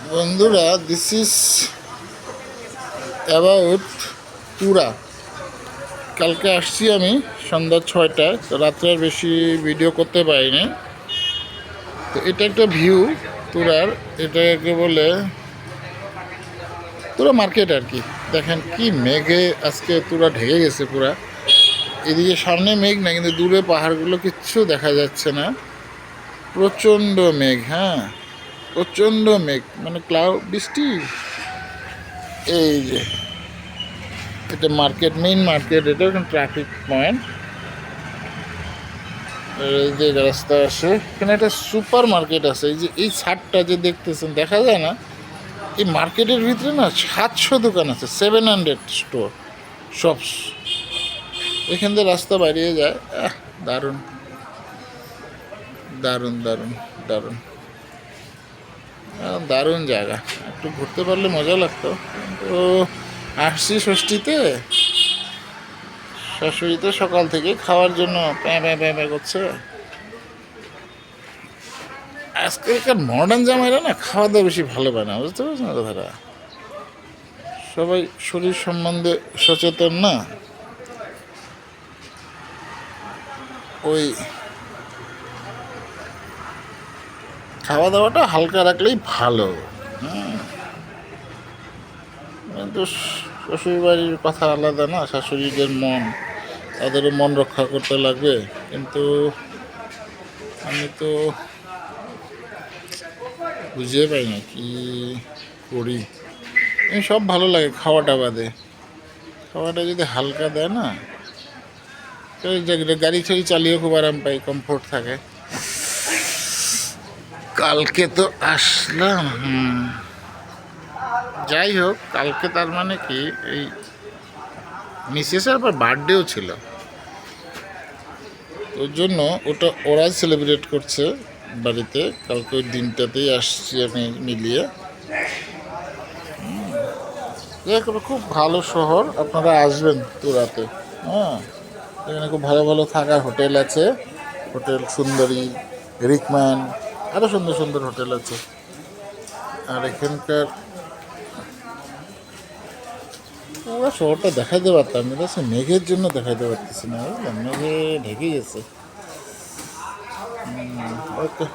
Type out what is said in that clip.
বন্ধুরা, this is about তুরা। কালকে আসছি আমি সন্ধ্যা 6টায়, তো রাত্রে আর বেশি ভিডিও করতে পারিনি। তো এটা একটা ভিউ তুরার, এটাকে বলে তুরা মার্কেট আর কি। দেখেন কি মেঘে আজকে তুরা ঢেকে গেছে পুরা। এদিকে সামনে মেঘ না, কিন্তু দূরে পাহাড়গুলো কিচ্ছু দেখা যাচ্ছে না। প্রচণ্ড মেঘ, হ্যাঁ প্রচণ্ড মেঘ, মানে ক্লাউড বৃষ্টি। এই যে এটা মার্কেট, মেইন মার্কেট, এটা এখন ট্রাফিক পয়েন্ট। এই যে রাস্তা আসে, এখানে একটা সুপার মার্কেট আছে। এই যে এই ছাদটা যে দেখতেছেন, দেখা যায় না। এই মার্কেটের ভিতরে না 700 দোকান আছে, 700 স্টোর শপস। এখান থেকে রাস্তা বাড়িয়ে যায়। দারুণ দারুণ দারুণ দারুণ দারুণ জায়গা। একটু ঘুরতে পারলে মজা লাগতো, তো আসছি ষষ্ঠীতে। শাশুড়ি তো সকাল থেকে খাওয়ার জন্য প্যাঁ প্যাঁ প্যাঁ প্যাঁ করছে। আজকালকার মডার্ন জামাইরা না খাওয়া দাওয়া বেশি ভালো পায় না, বুঝতে পারছেন কথাটা। সবাই শরীর সম্বন্ধে সচেতন না, ওই খাওয়া দাওয়াটা হালকা রাখলেই ভালো। হ্যাঁ, কিন্তু শ্বশুর বাড়ির কথা আলাদা না, শাশুড়িদের মন, তাদেরও মন রক্ষা করতে লাগবে। কিন্তু আমি তো বুঝিয়ে পাই না কি করি। সব ভালো লাগে খাওয়াটা বাদে, খাওয়াটা যদি হালকা দেয় না, তো গাড়ি ছাড়ি চালিয়ে খুব আরাম পাই, কমফোর্ট থাকে। কালকে তো আসলাম, যাই হোক, কালকে তার মানে কি, এই মিসেসের আবার বার্থডেও ছিল, ওর জন্য ওটা ওরাই সেলিব্রেট করছে বাড়িতে। কালকে ওই দিনটাতেই আসছি আমি মিলিয়ে। খুব ভালো শহর, আপনারা আসবেন তুরাতে। হ্যাঁ, এখানে খুব ভালো ভালো থাকার হোটেল আছে, হোটেল সুন্দরী, রিকম্যান, আরও সুন্দর সুন্দর হোটেল আছে। আর এখানকার পুরো শহরটা দেখাইতে পারতাম, এটা সে মেঘের জন্য দেখাইতে পারতেছি না, বুঝলাম, মেঘে ঢেকে গেছে। ওকে।